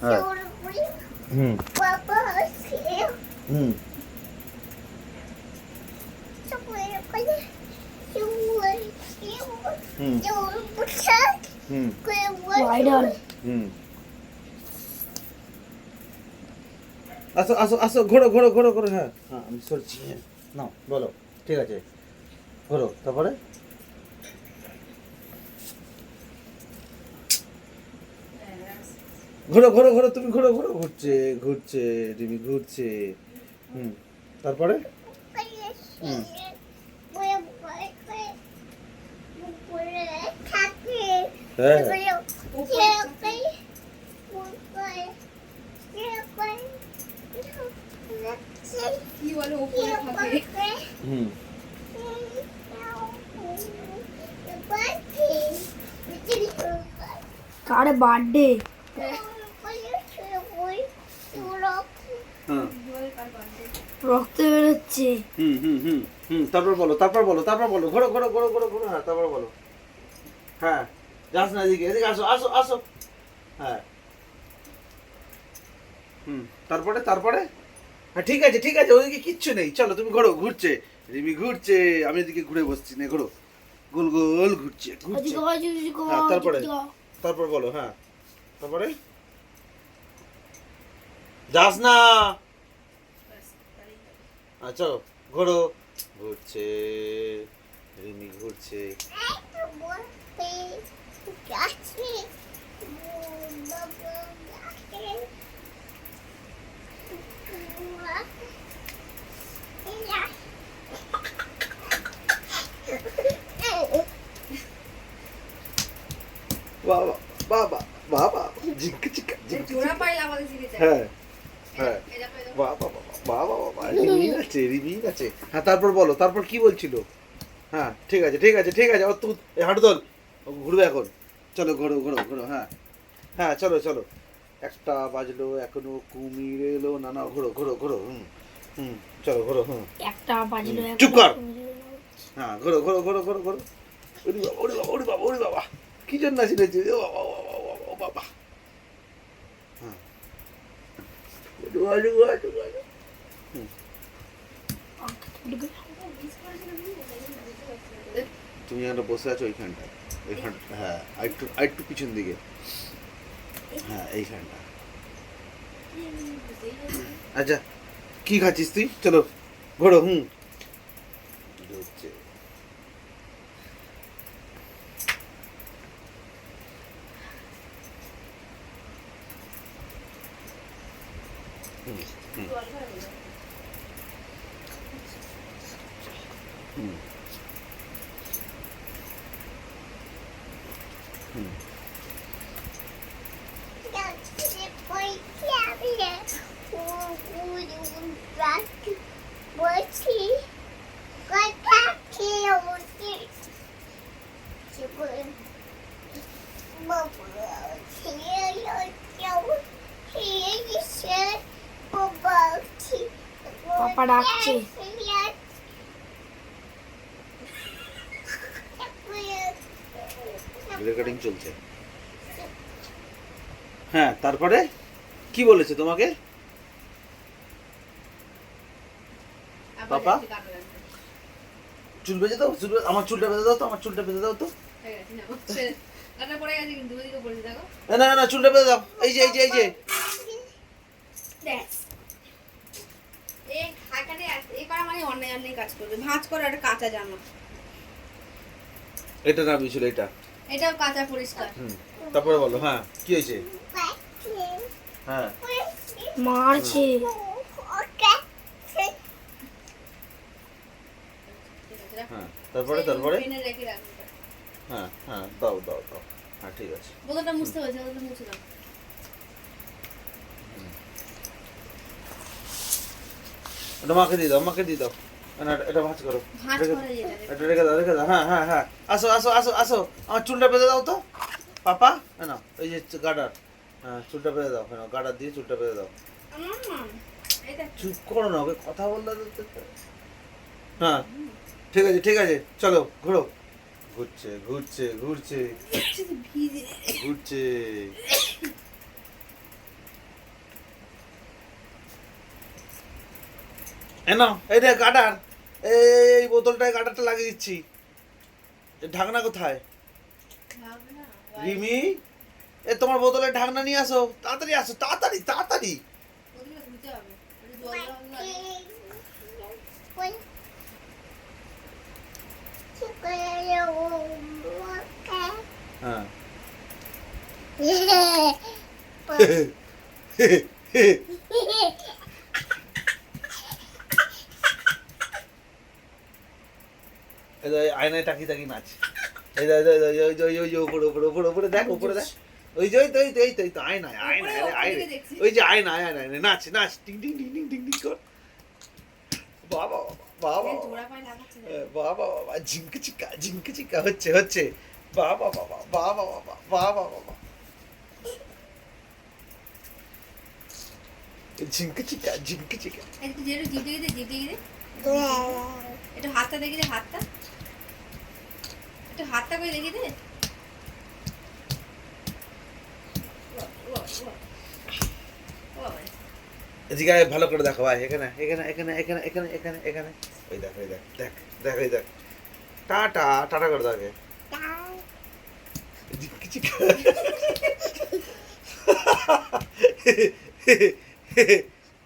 হ্যাঁ হুম হুম হুম হুম হুম আসো আসো আসো ঘোরো ঘোরো ঘোরো ঘোরো হ্যাঁ হ্যাঁ আমি সরছি হ্যাঁ নাও বলো ঠিক আছে ঘোরো তারপরে ঘোরো ঘোরো ঘোরো তুমি ঘোরো ঘোরো ঘুরছে ঘুরছে রিমি ঘুরছে হুম তারপরে হুম হ্যাঁ কি বলে উপরে থাকে হুম কার বার্থডে হ্যাঁ রক্ত বেরোচ্ছে। হুম হুম হুম হুম তারপর বলো তারপর বলো তারপর বলো ঘোরো ঘোরো ঘোরো ঘোরো ঘোরো হ্যাঁ তারপর বলো হ্যাঁ যাস না এদিকে এদিকে আসো আসো আসো হ্যাঁ হুম তারপরে তারপরে হ্যাঁ ঠিক আছে ওদিকে কিচ্ছু নেই চলো তুমি ঘোরো ঘুরছে রিমি ঘুরছে আমি এদিকে ঘুরে বসছি না ঘোরো গোল গোল ঘুরছে ঘুরছে হ্যাঁ তারপরে তারপর বলো হ্যাঁ তারপরে যাস না আচ্ছা ঘোরো ঘুরছে রিমি ঘুরছে বাবা বাবা বাবা ঝিঙ্কা চিকা জোড়া পাইলে আমাদের শিখেছে হ্যাঁ হ্যাঁ বাবা বাবা বাবা বাবা রিমিন আছে রিমিন আছে হ্যাঁ তারপর বলো তারপর কি বলছিল হ্যাঁ ঠিক আছে ঠিক আছে ঠিক আছে ও তুই হাঁটু দল ঘুরবে এখন চলো ঘোরো ঘোরো ঘোরো হ্যাঁ হ্যাঁ চলো চলো একটা বাজলো এখনো কুমির এলো না না ঘোরো ঘোরো ঘোরো হুম হুম চলো ঘোরো হুম একটা বাজলো চুপ কর হ্যাঁ ঘোরো ঘোরো ঘোরো ঘোরো ঘোরো ওরে বাবা ওরে বাবা ওরে বাবা ওরে বাবা কি জন্য আসলে ও বাবা ও বাবা ও বাবা হ্যাঁ তুমি একটা বসে আছো ওইখানটা ওইখানটা হ্যাঁ আরেকটু পিছন দিকে হ্যাঁ এইখানটা আচ্ছা কি খাচ্ছিস তুই চলো ঘোরো হুম হচ্ছে হুম হুম হুম হুম পাপা ডাকছে। রেকর্ডিং চলছে হ্যাঁ তারপরে কি বলেছে তোমাকে পাপা চুল বেঁধে দাও চুল আমার চুলটা বেঁধে দাও তো আমার চুলটা বেঁধে দাও তো না না না চুলটা বেঁধে দাও এই যে এই যে এই যে ভাঁজ করে একটা কাঁচা জামা এটা না বিছিল এটা এটাও কাঁচা পরিষ্কার তারপরে বলো হ্যাঁ কি হয়েছে হ্যাঁ মারছে। হ্যাঁ তারপরে তারপরে পেনে রেখে রাখবো হ্যাঁ হ্যাঁ দাও দাও দাও হ্যাঁ ঠিক আছে বোতলটা মুছতে হয়েছে বোতলটা মুছে দাও এটা মাকে দিয়ে দাও মাকে দিয়ে দাও না এটা ভাঁজ করো ভাঁজ রেখে- করে যেটা এটা রেখে দাও হ্যাঁ হ্যাঁ হ্যাঁ আসো আসো আসো আসো আমার চুলটা বেঁধে দাও তো পাপা না এই যে গার্ডার হ্যাঁ চুলটা বেঁধে দাও হ্যাঁ গার্ডার দিয়ে চুলটা বেঁধে দাও চুপ করো না ওকে কথা বললে হ্যাঁ ঠিক আছে চলো ঘোরো ঘুরছে ঘুরছে ঘুরছে ঘুরছে না এই রে কাটার, এই বোতলটায় কাটারটা লাগিয়ে দিচ্ছি। ঢাকনা কোথায়? ভাবনা রিমি, এ তোমার বোতলের ঢাকনা নিয়ে আসো, তাড়াতাড়ি আসো, তাড়াতাড়ি তাড়াতাড়ি। ওগুলো ধুতে হবে একটু জল দেওয়া হলো আগে। হ্যাঁ এই যে আয়নায় তাকি তাকি নাচ। এই যে ওই যে উপরে উপরে উপরে উপরে দেখ, উপরে দেখ, ওই যে ওই তো এই তো এই তো আয়নায় আয়নায় আরে আয়নায়, ওপরে দেখছি। ওই যে আয়নায় আয়নায় নাচ নাচ, টিং টিং টিং টিং টিং টিং কর। বাবা বাবা এই জোড়া পায়ে লাগাচ্ছে না। বাবা বাবা, ঝিঙ্কা চিকা হচ্ছে হচ্ছে। বাবা বাবা বাবা বাবা বাবা বাবা, ঝিঙ্কা চিকা একটু যেটা জিভ দেখি দে, জিভ দেখি দে। একটু হাতটা দেখি দে, হাতটা একটু হাতটা করে দেখি দে। এদিকে আয়, ভালো করে দেখো ভাই, এখানে এখানে এখানে এখানে এখানে এখানে এখানে, ওই দেখ ওই দেখ দেখ দেখ ওই দেখ, টাটা টাটা করে দাও আগে। ঝিঙ্কা চিকা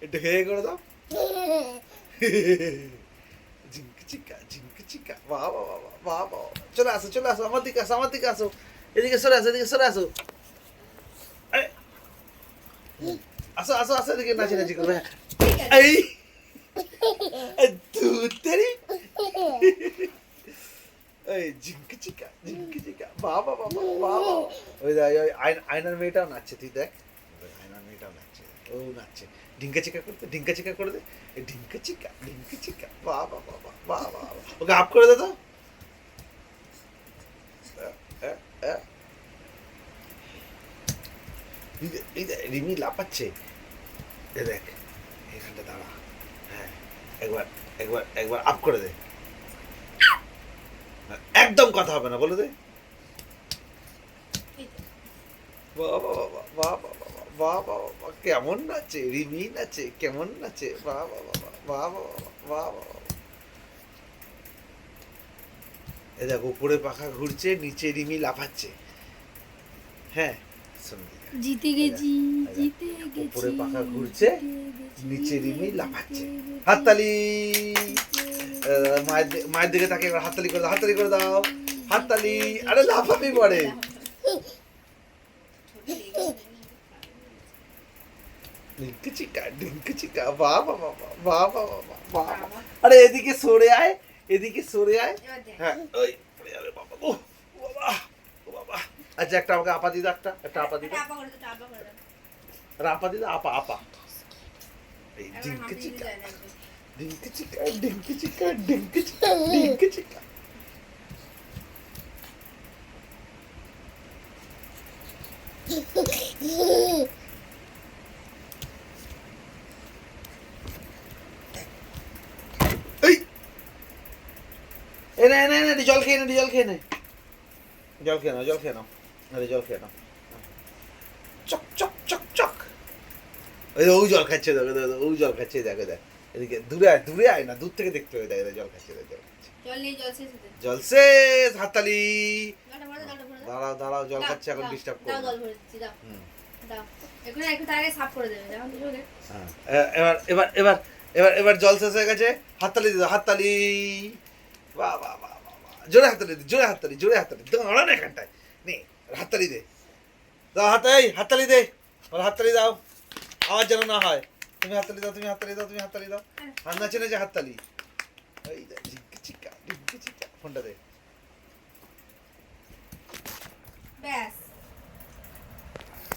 একটু হে করে দাও। ঝিঙ্কা চিকা বাবা বাবা বাবা, চলে আসো চলে আসো, আমার দিকে আসো আমার দিকে আসো, এদিকে সরে আসো এদিকে সরে আসো। আরে, আসো আসো আসো, এদিকে নাচি নাচি করবে। ঠিক আছে। এই দুধ তেরি, এই ঝিঙ্কা চিকা বাবা বাবা বাবা। ওই দেখ ওই আয়নার মেয়েটাও নাচছে, তুই দেখ আয়নার মেয়েটাও নাচছে, ও নাচছে। ঢিঙ্কা চিকা করে দে, এই ঢিঙ্কা চিকা বাবা বাবা বাবা, ওকে আপ করে দে তো। এই দেখ রিমি লাপাচ্ছে, এ দেখ এখানটা দাঁড়া, হ্যাঁ একবার একবার একবার আপ করে দে, একদম কথা হবে না বলে দে। বাবা বাবা বাবা বাবা বাবা বাবা, কেমন নাচে রিমি, নাচে কেমন নাচে, বাবা বাবা বাবা বাবা বাবা। এ দেখ উপরে পাখা ঘুরছে, নিচে রিমি লাফাচ্ছে। হ্যাঁ শোন, জিতে গেছি জিতে গেছি উপরে পাখা ঘুরছে, নিচে রিমি লাফাচ্ছে। হাততালি, মায়ের দিকে তাকে এবার হাততালি করে দাও, হাততালি করে দাও, হাততালি। আরে লাফাবি পরে। ঢিঙ্কা চিকা বাবা বাবা বাবা বাবা বাবা। আরে এদিকে সরে আয়, এদিকে সরে আয়। এবার দেখ। হ্যাঁ ওই, আরে বাবা, ও বাবা ও বাবা। আচ্ছা একটা আমাকে আপা দিদা, একটা আপা দিদা, টাপা করে দে, টাপা করে দে। আপা দিদা, আপা আপা। এই এবার ঢিঙ্কা হাঁপিয়ে চিকা যায় না একদম। ঢিঙ্কা চিকা। এই এ নে নে নে, জল খেয়ে নে, জল খেয়ে নে, জল খেয়ে নাও, জল খেয়ে নাও, আরে জল খেয়ে নাও। চক চক চক চক, ওই ও জল খাচ্ছে, দেখো দেখো ও জল খাচ্ছে, দেখো দেখ এদিকে, দূরে আয় না, দূর থেকে দেখতে হবে, দেখ জল খাচ্ছে, দেখ জল খাচ্ছে। জল নিয়ে জল শেষ হতে। জল শেষ, হাততালি। জলটা ভরে দে, জলটা ভরে দে। দাঁড়াও দাঁড়াও, জল দাও, খাচ্ছে এখন, দাও, ডিস্টার্ব দাও, করো না। জল ভরে দিচ্ছি, দাও, হুম, দাও। এখন একটু তার আগে সাফ করে দেবে, যেমন কিছু দেখ। হ্যাঁ, এবার এবার এবার এবার এবার জল শেষ হয়ে গেছে, হাততালি দিও, হাততালি। বাহ বাহ বাহ বাহ বাহ। জোরে হাততালি দে, জোরে হাততালি, জোরে হাততালি, দাঁড়া না এখানটায়, নে হাততালি দে, দাও হাততালি দে, ওর হাততালি দাও, আওয়াজ যেন না হয়। তুমি হাততালি দাও, তুমি হাততালি দাও, তুমি হাততালি দাও, হাত নাচে নাচে হাততালি। এই দেখ ঝিঙ্কা চিকা, ফোনটা দে। ব্যাস।